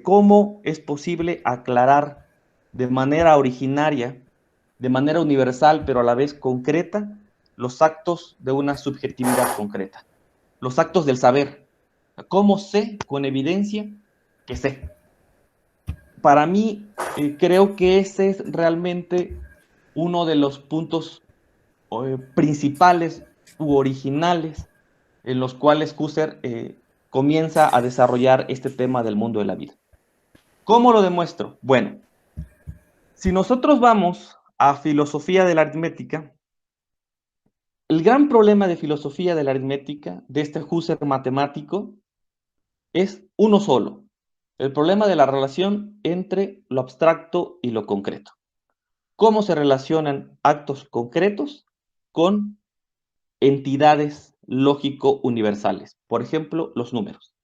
cómo es posible aclarar de manera originaria, de manera universal, pero a la vez concreta, los actos de una subjetividad concreta, los actos del saber. ¿Cómo sé con evidencia que sé? Para mí, creo que ese es realmente uno de los puntos principales u originales en los cuales Husserl comienza a desarrollar este tema del mundo de la vida. ¿Cómo lo demuestro? Bueno, si nosotros vamos a filosofía de la aritmética, el gran problema de filosofía de la aritmética, de este Husserl matemático, es uno solo: el problema de la relación entre lo abstracto y lo concreto. ¿Cómo se relacionan actos concretos con entidades lógico-universales? Por ejemplo, los números,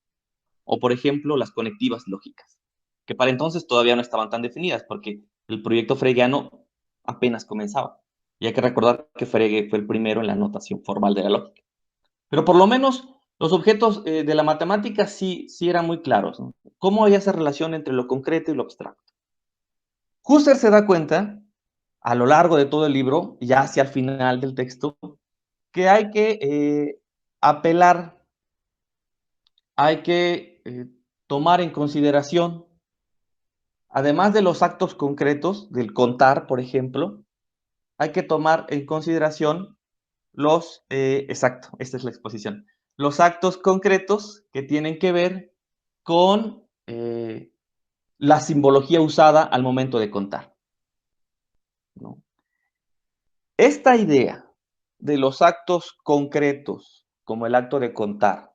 o por ejemplo, las conectivas lógicas, que para entonces todavía no estaban tan definidas, porque el proyecto freudiano apenas comenzaba. Y hay que recordar que Frege fue el primero en la notación formal de la lógica. Pero por lo menos los objetos de la matemática sí eran muy claros, ¿no? ¿Cómo había esa relación entre lo concreto y lo abstracto? Husserl se da cuenta, a lo largo de todo el libro, ya hacia el final del texto, que hay que apelar, hay que tomar en consideración, además de los actos concretos, del contar, por ejemplo, hay que tomar en consideración exacto, esta es la exposición, los actos concretos que tienen que ver con la simbología usada al momento de contar, ¿no? Esta idea de los actos concretos, como el acto de contar,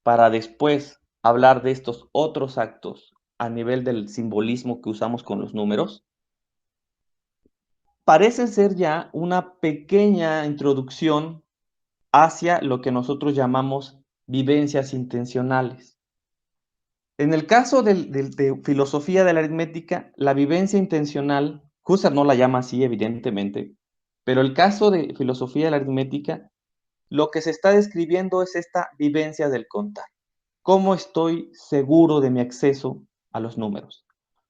para después hablar de estos otros actos a nivel del simbolismo que usamos con los números, parece ser ya una pequeña introducción hacia lo que nosotros llamamos vivencias intencionales. En el caso de filosofía de la aritmética, la vivencia intencional, Husserl no la llama así, evidentemente, pero el caso de filosofía de la aritmética, lo que se está describiendo es esta vivencia del contar. ¿Cómo estoy seguro de mi acceso a los números?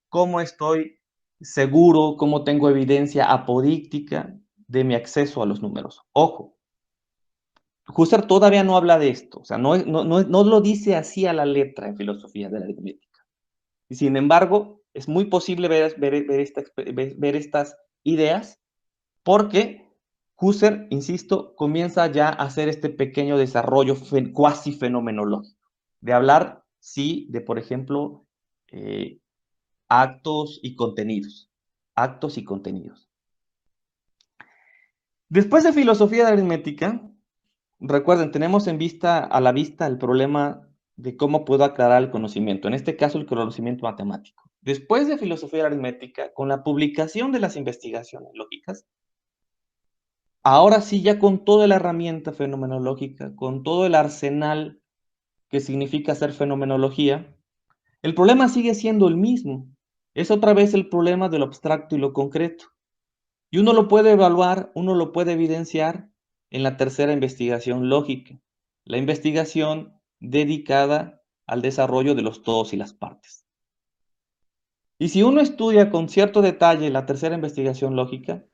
¿Cómo estoy seguro, cómo tengo evidencia apodíctica de mi acceso a los números? Ojo, Husserl todavía no habla de esto, o sea, no lo dice así a la letra en filosofía de la aritmética. Y sin embargo, es muy posible ver estas ideas porque Husserl, insisto, comienza ya a hacer este pequeño desarrollo cuasi fenomenológico, de hablar, sí, de, por ejemplo, eh, actos y contenidos. Actos y contenidos. Después de filosofía de aritmética, recuerden, tenemos a la vista el problema de cómo puedo aclarar el conocimiento, en este caso el conocimiento matemático. Después de filosofía aritmética, con la publicación de las investigaciones lógicas, ahora sí, ya con toda la herramienta fenomenológica, con todo el arsenal que significa hacer fenomenología, el problema sigue siendo el mismo. Es otra vez el problema de lo abstracto y lo concreto. Y uno lo puede evaluar, uno lo puede evidenciar en la tercera investigación lógica, la investigación dedicada al desarrollo de los todos y las partes. Y si uno estudia con cierto detalle la tercera investigación lógica,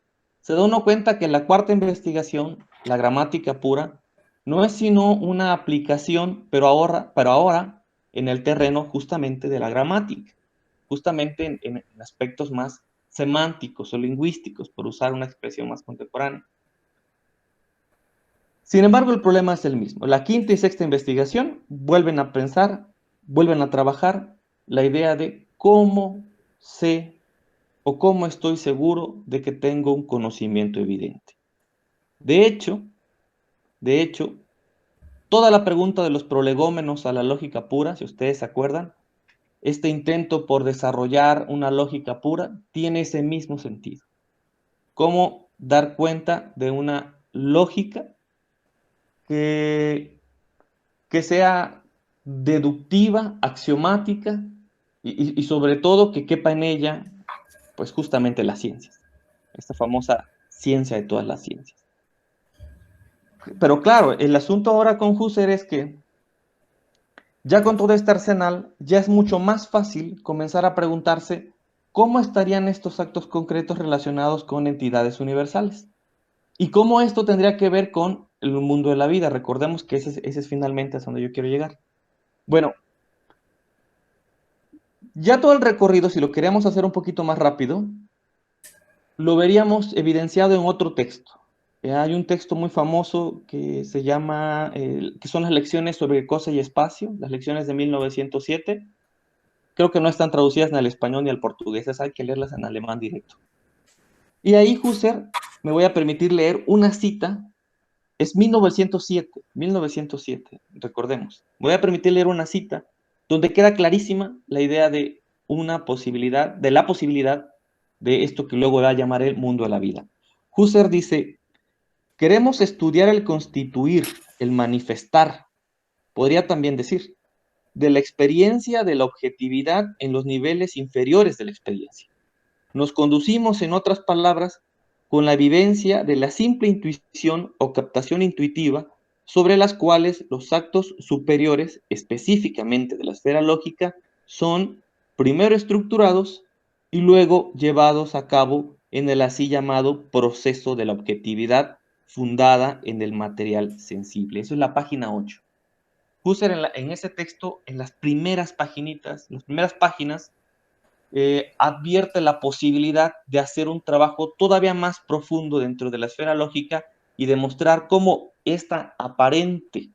se da uno cuenta que la cuarta investigación, la gramática pura, no es sino una aplicación, pero ahora en el terreno justamente de la gramática, justamente en aspectos más semánticos o lingüísticos, por usar una expresión más contemporánea. Sin embargo, el problema es el mismo. La quinta y sexta investigación vuelven a pensar, vuelven a trabajar la idea de cómo sé o cómo estoy seguro de que tengo un conocimiento evidente. De hecho, de hecho, toda la pregunta de los prolegómenos a la lógica pura, si ustedes se acuerdan, este intento por desarrollar una lógica pura tiene ese mismo sentido. ¿Cómo dar cuenta de una lógica que, que sea deductiva, axiomática y sobre todo que quepa en ella, pues justamente las ciencias, esta famosa ciencia de todas las ciencias? Pero claro, el asunto ahora con Husserl es que Ya con todo este arsenal, ya es mucho más fácil comenzar a preguntarse cómo estarían estos actos concretos relacionados con entidades universales y cómo esto tendría que ver con el mundo de la vida. Recordemos que ese es finalmente a donde yo quiero llegar. Bueno, ya todo el recorrido, si lo queríamos hacer un poquito más rápido, lo veríamos evidenciado en otro texto. Hay un texto muy famoso que se llama, que son las lecciones sobre cosa y espacio, las lecciones de 1907. Creo que no están traducidas ni al español ni al portugués, esas hay que leerlas en alemán directo. Y ahí Husserl, me voy a permitir leer una cita, es 1907, recordemos. Me voy a permitir leer una cita donde queda clarísima la idea de una posibilidad, de la posibilidad de esto que luego va a llamar el mundo de la vida. Husserl dice, queremos estudiar el constituir, el manifestar, podría también decir, de la experiencia de la objetividad en los niveles inferiores de la experiencia. Nos conducimos, en otras palabras, con la vivencia de la simple intuición o captación intuitiva sobre las cuales los actos superiores, específicamente de la esfera lógica, son primero estructurados y luego llevados a cabo en el así llamado proceso de la objetividad fundada en el material sensible. Eso es la página 8. Husserl en ese texto, en las primeras páginas, advierte la posibilidad de hacer un trabajo todavía más profundo dentro de la esfera lógica y demostrar cómo esta aparente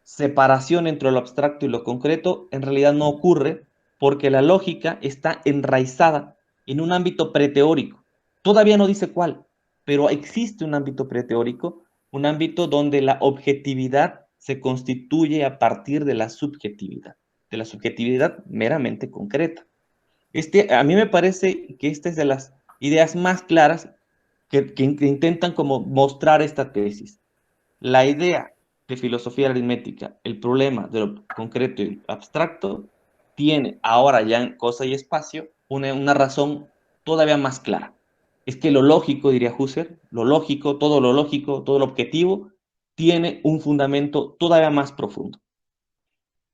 separación entre lo abstracto y lo concreto en realidad no ocurre porque la lógica está enraizada en un ámbito preteórico. Todavía no dice cuál, pero existe un ámbito preteórico, un ámbito donde la objetividad se constituye a partir de la subjetividad meramente concreta. A mí me parece que esta es de las ideas más claras que intentan como mostrar esta tesis. La idea de filosofía aritmética, el problema de lo concreto y abstracto, tiene ahora ya en cosa y espacio una razón todavía más clara. Es que lo lógico, diría Husserl, lo lógico, todo lo objetivo, tiene un fundamento todavía más profundo.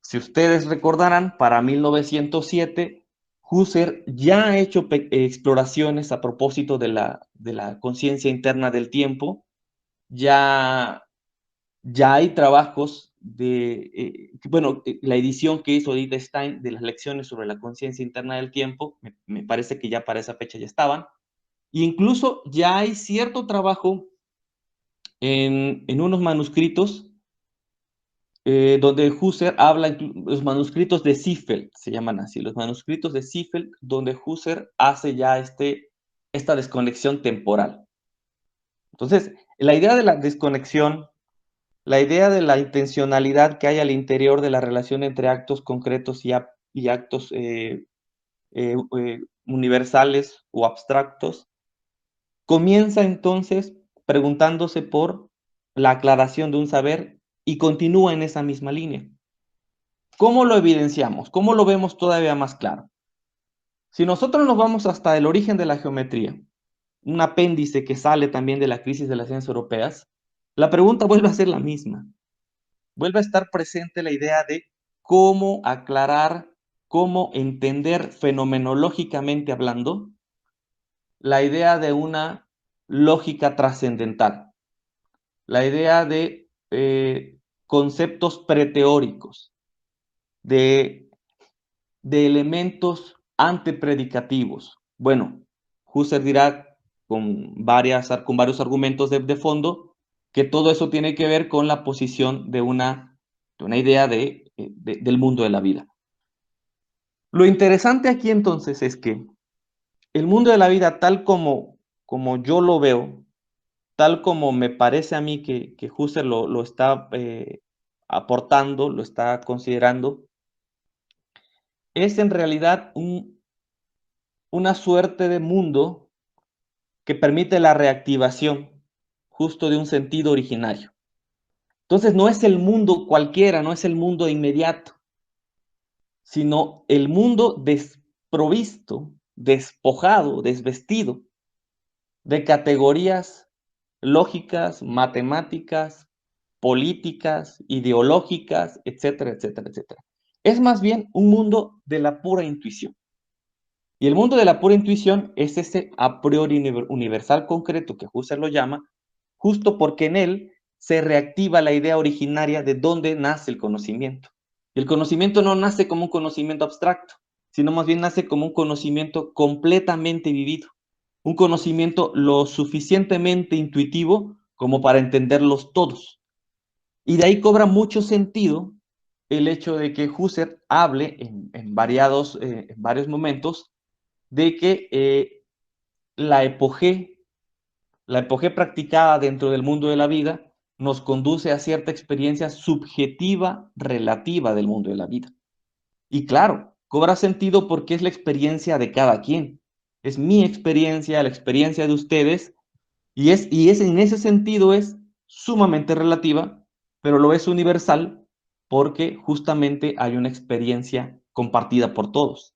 Si ustedes recordarán, para 1907, Husserl ya ha hecho exploraciones a propósito de la conciencia interna del tiempo, ya hay trabajos la edición que hizo Edith Stein de las lecciones sobre la conciencia interna del tiempo, me parece que ya para esa fecha ya estaban, e incluso ya hay cierto trabajo en unos manuscritos donde Husserl habla, los manuscritos de Ziegfeld, se llaman así, los manuscritos de Ziegfeld, donde Husserl hace ya esta desconexión temporal. Entonces, la idea de la desconexión, la idea de la intencionalidad que hay al interior de la relación entre actos concretos y actos universales o abstractos, comienza entonces preguntándose por la aclaración de un saber y continúa en esa misma línea. ¿Cómo lo evidenciamos? ¿Cómo lo vemos todavía más claro? Si nosotros nos vamos hasta el origen de la geometría, un apéndice que sale también de la crisis de las ciencias europeas, la pregunta vuelve a ser la misma. Vuelve a estar presente la idea de cómo aclarar, cómo entender fenomenológicamente hablando la idea de una lógica trascendental, la idea de conceptos preteóricos, de elementos antepredicativos. Bueno, Husserl dirá con varios argumentos de fondo que todo eso tiene que ver con la posición de una idea del mundo de la vida. Lo interesante aquí entonces es que el mundo de la vida, tal como yo lo veo, tal como me parece a mí que Husserl lo está aportando, lo está considerando, es en realidad una suerte de mundo que permite la reactivación justo de un sentido originario. Entonces no es el mundo cualquiera, no es el mundo inmediato, sino el mundo desprovisto, despojado, desvestido de categorías lógicas, matemáticas, políticas, ideológicas, etcétera, etcétera, etcétera. Es más bien un mundo de la pura intuición. Y el mundo de la pura intuición es ese a priori universal concreto que Husserl lo llama, justo porque en él se reactiva la idea originaria de dónde nace el conocimiento. Y el conocimiento no nace como un conocimiento abstracto, sino más bien nace como un conocimiento completamente vivido, un conocimiento lo suficientemente intuitivo como para entenderlos todos. Y de ahí cobra mucho sentido el hecho de que Husserl hable en varios momentos de que la epogé practicada dentro del mundo de la vida nos conduce a cierta experiencia subjetiva relativa del mundo de la vida. Y claro, cobra sentido porque es la experiencia de cada quien. Es mi experiencia, la experiencia de ustedes, y en ese sentido es sumamente relativa, pero lo es universal porque justamente hay una experiencia compartida por todos.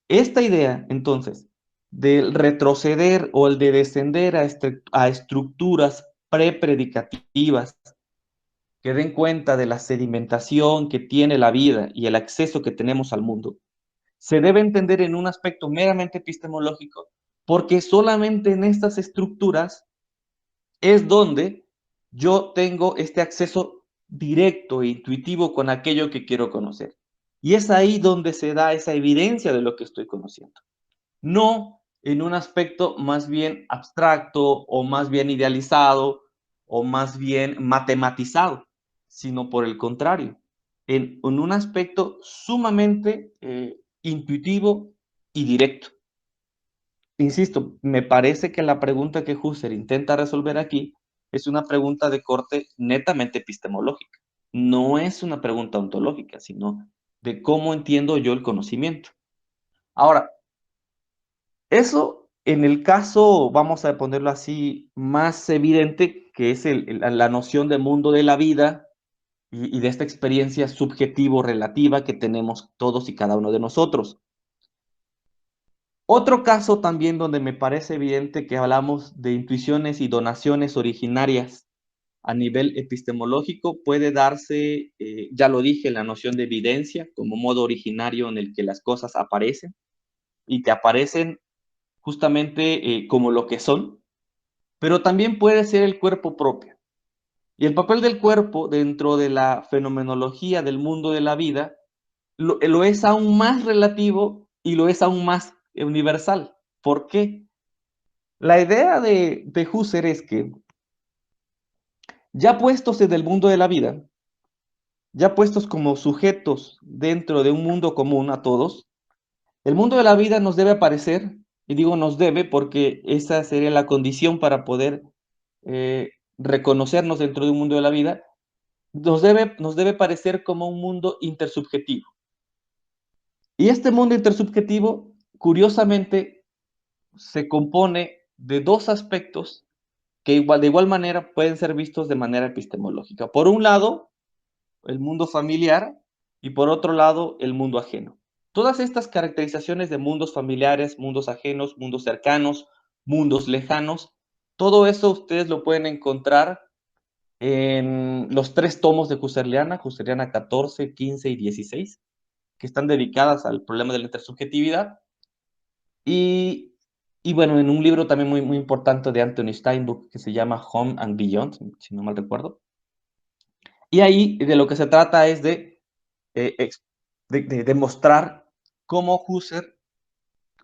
Esta idea, entonces, del retroceder o el de descender a estructuras prepredicativas que den cuenta de la sedimentación que tiene la vida y el acceso que tenemos al mundo, se debe entender en un aspecto meramente epistemológico, porque solamente en estas estructuras es donde yo tengo este acceso directo e intuitivo con aquello que quiero conocer. Y es ahí donde se da esa evidencia de lo que estoy conociendo. No en un aspecto más bien abstracto o más bien idealizado o más bien matematizado, sino por el contrario, en un aspecto sumamente intuitivo y directo. Insisto, me parece que la pregunta que Husserl intenta resolver aquí es una pregunta de corte netamente epistemológica. No es una pregunta ontológica, sino de cómo entiendo yo el conocimiento. Ahora, eso en el caso, vamos a ponerlo así, más evidente, que es la noción de mundo de la vida y de esta experiencia subjetivo-relativa que tenemos todos y cada uno de nosotros. Otro caso también donde me parece evidente que hablamos de intuiciones y donaciones originarias a nivel epistemológico puede darse, ya lo dije, la noción de evidencia como modo originario en el que las cosas aparecen y que aparecen justamente como lo que son, pero también puede ser el cuerpo propio. Y el papel del cuerpo dentro de la fenomenología del mundo de la vida lo es aún más relativo y lo es aún más universal. ¿Por qué? La idea de Husserl es que ya puestos en el mundo de la vida, ya puestos como sujetos dentro de un mundo común a todos, el mundo de la vida nos debe aparecer, y digo nos debe porque esa sería la condición para poder reconocernos dentro de un mundo de la vida, nos debe parecer como un mundo intersubjetivo. Y este mundo intersubjetivo, curiosamente, se compone de dos aspectos que de igual manera pueden ser vistos de manera epistemológica. Por un lado, el mundo familiar y por otro lado, el mundo ajeno. Todas estas caracterizaciones de mundos familiares, mundos ajenos, mundos cercanos, mundos lejanos, todo eso ustedes lo pueden encontrar en los 3 tomos de Husserliana 14, 15 y 16, que están dedicadas al problema de la intersubjetividad. Y, y bueno, en un libro también muy, muy importante de Anthony Steinbuch que se llama Home and Beyond, si no mal recuerdo. Y ahí de lo que se trata es de demostrar cómo Husserl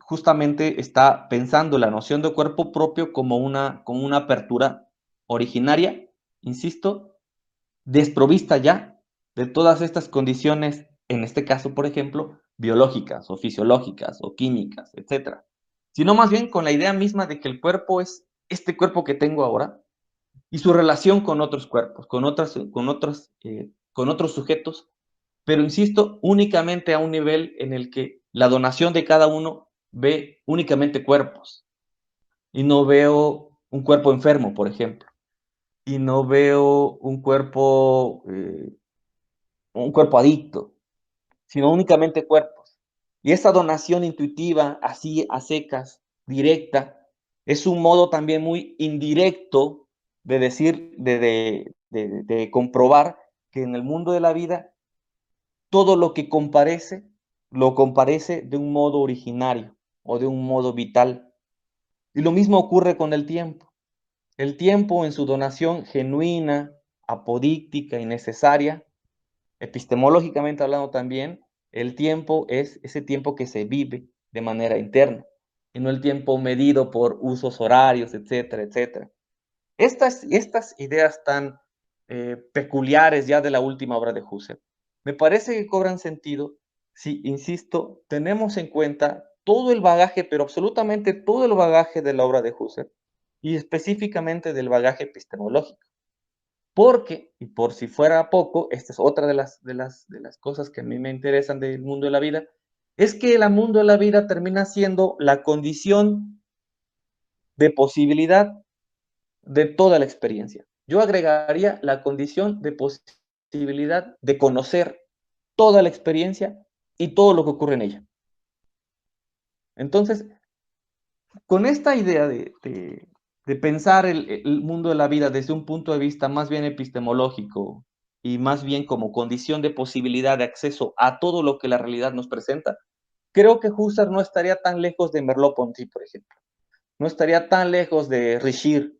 justamente está pensando la noción de cuerpo propio como una apertura originaria, insisto, desprovista ya de todas estas condiciones, en este caso, por ejemplo, biológicas o fisiológicas o químicas, etcétera, sino más bien con la idea misma de que el cuerpo es este cuerpo que tengo ahora y su relación con otros cuerpos, con otros sujetos, pero insisto, únicamente a un nivel en el que la donación de cada uno ve únicamente cuerpos y no veo un cuerpo enfermo, por ejemplo, y no veo un cuerpo adicto, sino únicamente cuerpos. Y esa donación intuitiva, así a secas, directa, es un modo también muy indirecto de decir, de comprobar que en el mundo de la vida todo lo comparece de un modo originario o de un modo vital. Y lo mismo ocurre con el tiempo. El tiempo en su donación genuina, apodíctica y necesaria, epistemológicamente hablando también, el tiempo es ese tiempo que se vive de manera interna, y no el tiempo medido por usos horarios, etcétera, etcétera. Estas ideas tan peculiares ya de la última obra de Husserl, me parece que cobran sentido si, insisto, tenemos en cuenta todo el bagaje, pero absolutamente todo el bagaje de la obra de Husserl, y específicamente del bagaje epistemológico. Porque, y por si fuera poco, esta es otra de las cosas que a mí me interesan del mundo de la vida, es que el mundo de la vida termina siendo la condición de posibilidad de toda la experiencia. Yo agregaría la condición de posibilidad de conocer toda la experiencia y todo lo que ocurre en ella. Entonces, con esta idea de pensar el mundo de la vida desde un punto de vista más bien epistemológico y más bien como condición de posibilidad de acceso a todo lo que la realidad nos presenta, creo que Husserl no estaría tan lejos de Merleau-Ponty, por ejemplo. No estaría tan lejos de Richir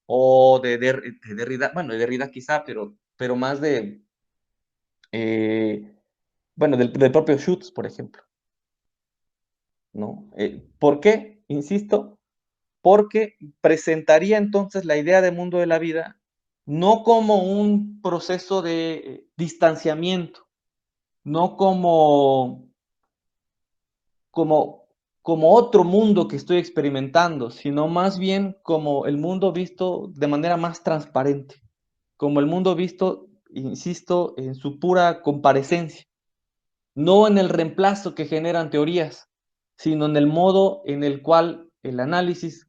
o de Derrida, bueno, de Derrida quizá, pero más eh, bueno, del propio Schutz, por ejemplo, ¿no? ¿Por qué? Insisto, porque presentaría entonces la idea de mundo de la vida no como un proceso de distanciamiento, no como, como otro mundo que estoy experimentando, sino más bien como el mundo visto de manera más transparente, como el mundo visto, insisto, en su pura comparecencia, no en el reemplazo que generan teorías, sino en el modo en el cual el análisis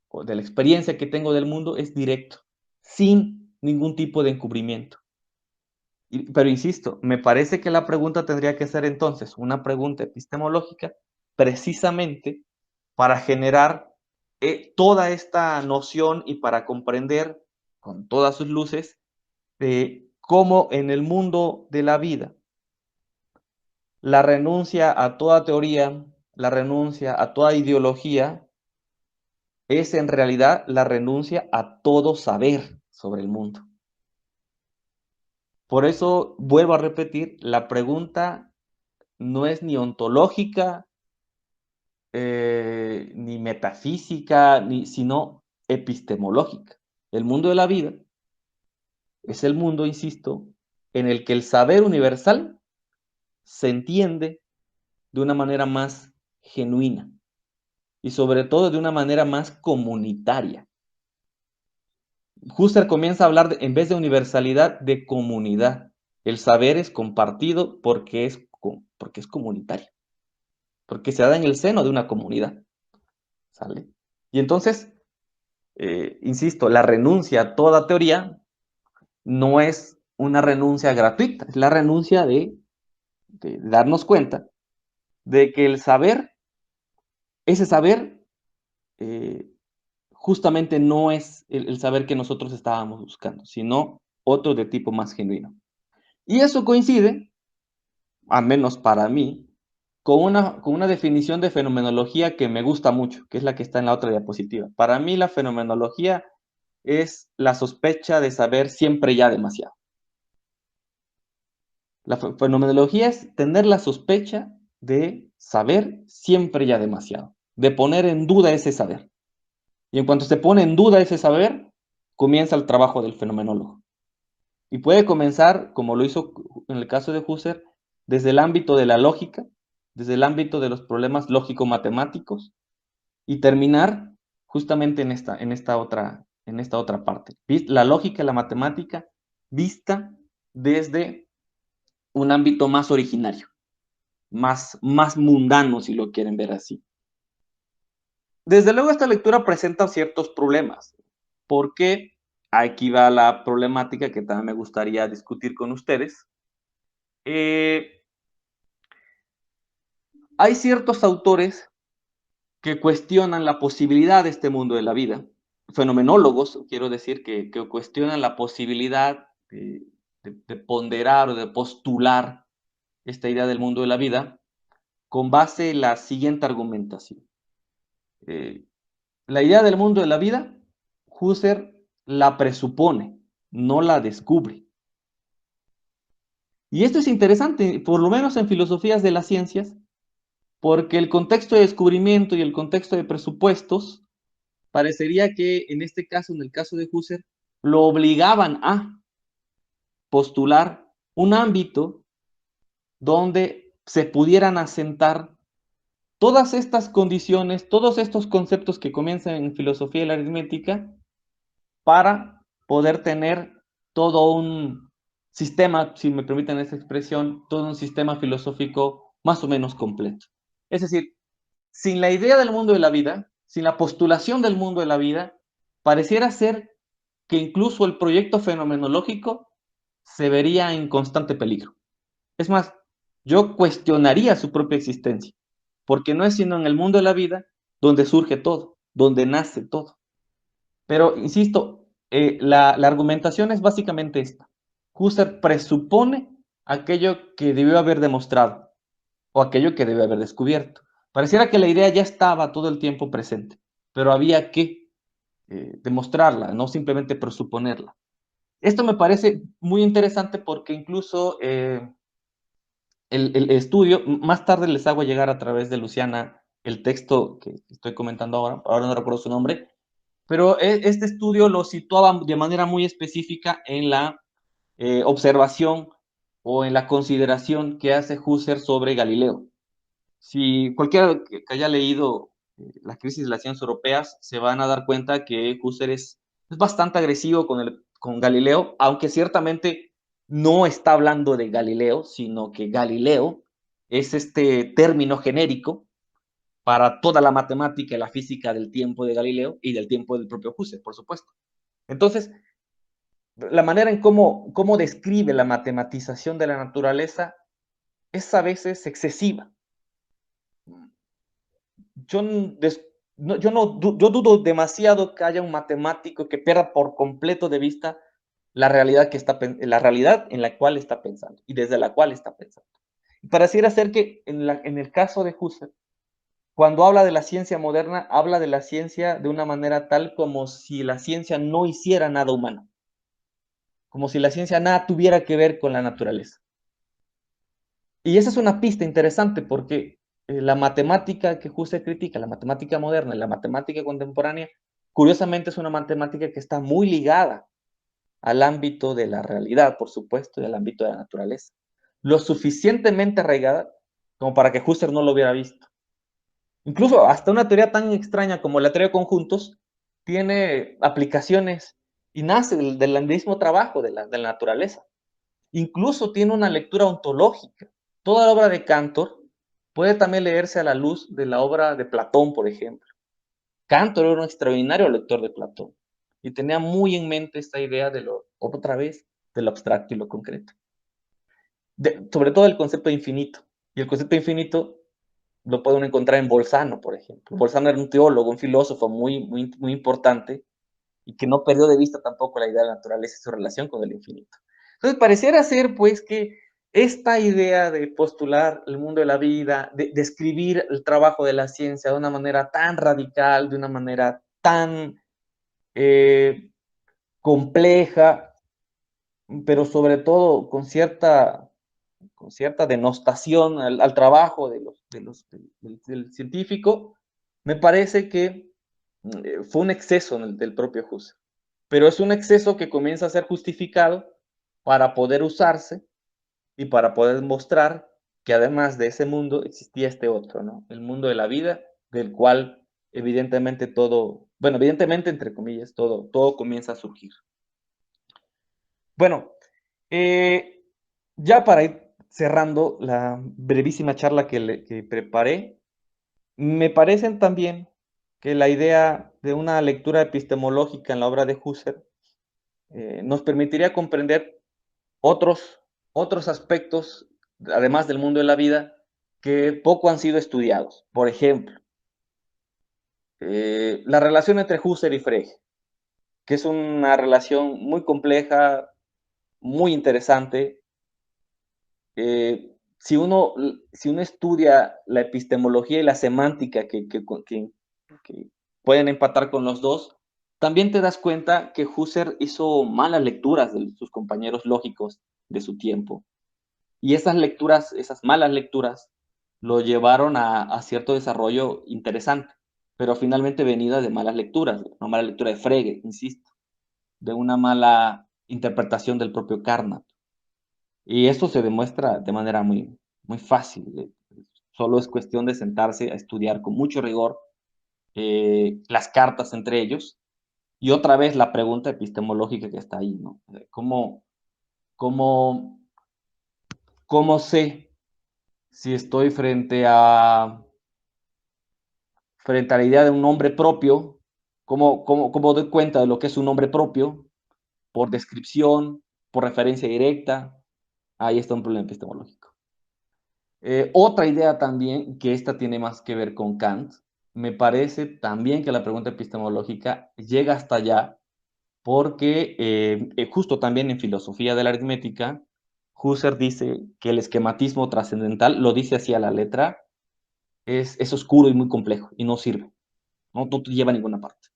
o de la experiencia que tengo del mundo es directo, sin ningún tipo de encubrimiento. Pero insisto, me parece que la pregunta tendría que ser entonces una pregunta epistemológica precisamente para generar toda esta noción y para comprender con todas sus luces cómo en el mundo de la vida la renuncia a toda teoría, la renuncia a toda ideología, es en realidad la renuncia a todo saber sobre el mundo. Por eso, vuelvo a repetir, la pregunta no es ni ontológica, ni metafísica, sino epistemológica. El mundo de la vida es el mundo, insisto, en el que el saber universal se entiende de una manera más genuina y sobre todo de una manera más comunitaria. Husserl comienza a hablar, en vez de universalidad, de comunidad. El saber es compartido porque es comunitario, porque se da en el seno de una comunidad. ¿Sale? Y entonces, insisto, la renuncia a toda teoría no es una renuncia gratuita, es la renuncia de darnos cuenta de que el saber, ese saber, eh, justamente no es el saber que nosotros estábamos buscando, sino otro de tipo más genuino. Y eso coincide, al menos para mí, con una definición de fenomenología que me gusta mucho, que es la que está en la otra diapositiva. Para mí la fenomenología es la sospecha de saber siempre ya demasiado. La fenomenología es tener la sospecha de saber siempre ya demasiado, de poner en duda ese saber. Y en cuanto se pone en duda ese saber, comienza el trabajo del fenomenólogo. Y puede comenzar, como lo hizo en el caso de Husserl, desde el ámbito de la lógica, desde el ámbito de los problemas lógico-matemáticos, y terminar justamente en esta otra parte. La lógica y la matemática vista desde un ámbito más originario, más mundano, si lo quieren ver así. Desde luego, esta lectura presenta ciertos problemas, porque aquí va la problemática que también me gustaría discutir con ustedes. Hay ciertos autores que cuestionan la posibilidad de este mundo de la vida, fenomenólogos, quiero decir, que cuestionan la posibilidad de ponderar o de postular esta idea del mundo de la vida con base en la siguiente argumentación. Eh, la idea del mundo de la vida, Husserl la presupone, no la descubre. Y esto es interesante, por lo menos en filosofías de las ciencias, porque el contexto de descubrimiento y el contexto de presupuestos parecería que en este caso, en el caso de Husserl, lo obligaban a postular un ámbito donde se pudieran asentar todas estas condiciones, todos estos conceptos que comienzan en filosofía y la aritmética para poder tener todo un sistema, si me permiten esa expresión, todo un sistema filosófico más o menos completo. Es decir, sin la idea del mundo de la vida, sin la postulación del mundo de la vida, pareciera ser que incluso el proyecto fenomenológico se vería en constante peligro. Es más, yo cuestionaría su propia existencia, porque no es sino en el mundo de la vida donde surge todo, donde nace todo. Pero, insisto, la argumentación es básicamente esta. Husserl presupone aquello que debió haber demostrado o aquello que debió haber descubierto. Pareciera que la idea ya estaba todo el tiempo presente, pero había que demostrarla, no simplemente presuponerla. Esto me parece muy interesante porque incluso el estudio, más tarde les hago llegar a través de Luciana el texto que estoy comentando ahora no recuerdo su nombre, pero este estudio lo situaba de manera muy específica en la observación o en la consideración que hace Husserl sobre Galileo. Si cualquiera que haya leído La crisis de las ciencias europeas, se van a dar cuenta que Husserl es bastante agresivo con Galileo, aunque ciertamente no está hablando de Galileo, sino que Galileo es este término genérico para toda la matemática y la física del tiempo de Galileo y del tiempo del propio Husserl, por supuesto. Entonces, la manera en cómo describe la matematización de la naturaleza es a veces excesiva. Yo, yo dudo demasiado que haya un matemático que pierda por completo de vista la realidad, la realidad en la cual está pensando y desde la cual está pensando. Y pareciera ser que en el caso de Husserl, cuando habla de la ciencia moderna, habla de la ciencia de una manera tal como si la ciencia no hiciera nada humano, como si la ciencia nada tuviera que ver con la naturaleza. Y esa es una pista interesante porque la matemática que Husserl critica, la matemática moderna y la matemática contemporánea, curiosamente es una matemática que está muy ligada al ámbito de la realidad, por supuesto, y al ámbito de la naturaleza. Lo suficientemente arraigada como para que Husserl no lo hubiera visto. Incluso hasta una teoría tan extraña como la teoría de conjuntos tiene aplicaciones y nace del mismo trabajo de la naturaleza. Incluso tiene una lectura ontológica. Toda la obra de Cantor puede también leerse a la luz de la obra de Platón, por ejemplo. Cantor era un extraordinario lector de Platón y tenía muy en mente esta idea de otra vez, de lo abstracto y lo concreto. Sobre todo el concepto de infinito. Y el concepto de infinito lo pueden encontrar en Bolzano, por ejemplo. Bolzano era un teólogo, un filósofo muy importante y que no perdió de vista tampoco la idea de la naturaleza y su relación con el infinito. Entonces, pareciera ser, pues, que esta idea de postular el mundo de la vida, de describir el trabajo de la ciencia de una manera tan radical, de una manera tan compleja, pero sobre todo con cierta denostación al trabajo del científico, me parece que fue un exceso del propio Husserl. Pero es un exceso que comienza a ser justificado para poder usarse y para poder mostrar que además de ese mundo existía este otro, ¿no? El mundo de la vida, del cual evidentemente todo, bueno, evidentemente entre comillas, todo comienza a surgir. Bueno, ya para ir cerrando la brevísima charla que preparé, me parecen también que la idea de una lectura epistemológica en la obra de Husserl nos permitiría comprender otros aspectos, además del mundo de la vida, que poco han sido estudiados. Por ejemplo, la relación entre Husserl y Frege. que es una relación muy compleja, muy interesante. Si uno estudia la epistemología y la semántica que pueden empatar con los dos, también te das cuenta que Husserl hizo malas lecturas de sus compañeros lógicos de su tiempo. Y esas lecturas, esas malas lecturas, lo llevaron a cierto desarrollo interesante, pero finalmente venida de malas lecturas, una mala lectura de Frege, insisto, de una mala interpretación del propio Carnap. Y eso se demuestra de manera muy, muy fácil. Solo es cuestión de sentarse a estudiar con mucho rigor las cartas entre ellos y otra vez la pregunta epistemológica que está ahí, ¿no? ¿Cómo, cómo, cómo sé si estoy frente a la idea de un nombre propio? ¿Cómo doy cuenta de lo que es un nombre propio? Por descripción, por referencia directa. Ahí está un problema epistemológico. Otra idea también, que esta tiene más que ver con Kant, me parece también que la pregunta epistemológica llega hasta allá, porque justo también en filosofía de la aritmética, Husserl dice que el esquematismo trascendental, lo dice así a la letra, es oscuro y muy complejo y no sirve, no te lleva a ninguna parte.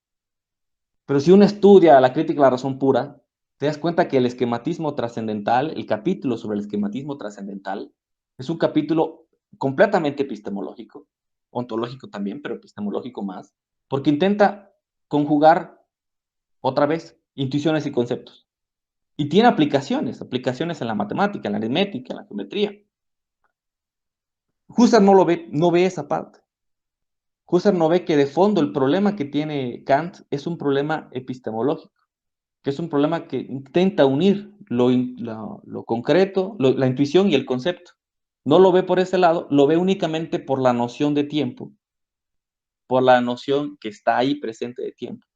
Pero si uno estudia la crítica de la razón pura, te das cuenta que el esquematismo trascendental, el capítulo sobre el esquematismo trascendental, es un capítulo completamente epistemológico, ontológico también, pero epistemológico más, porque intenta conjugar otra vez intuiciones y conceptos. Y tiene aplicaciones en la matemática, en la aritmética, en la geometría. Husserl no ve esa parte. Husserl no ve que de fondo el problema que tiene Kant es un problema epistemológico, que es un problema que intenta unir lo concreto, la intuición y el concepto. No lo ve por ese lado, lo ve únicamente por la noción de tiempo, por la noción que está ahí presente de tiempo,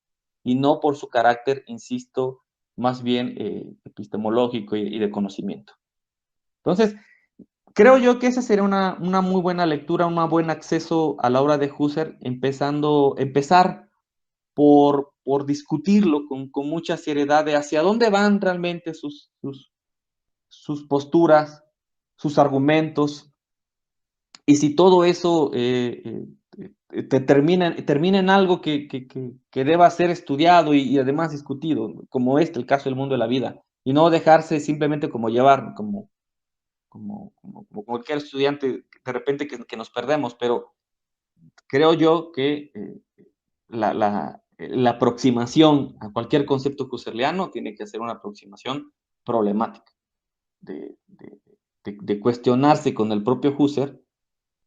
y no por su carácter, insisto, más bien epistemológico y de conocimiento. Entonces, creo yo que esa sería una muy buena lectura, un buen acceso a la obra de Husserl, empezar por discutirlo con mucha seriedad de hacia dónde van realmente sus posturas, sus argumentos, y si todo eso termina en algo que deba ser estudiado y además discutido, como el caso del mundo de la vida, y no dejarse simplemente como llevar, como cualquier estudiante, de repente que nos perdemos, pero creo yo que la aproximación a cualquier concepto husserliano tiene que ser una aproximación problemática, de, de cuestionarse con el propio Husserl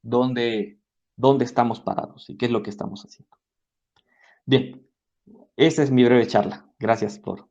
dónde, dónde estamos parados y qué es lo que estamos haciendo. Bien, esa es mi breve charla. Gracias por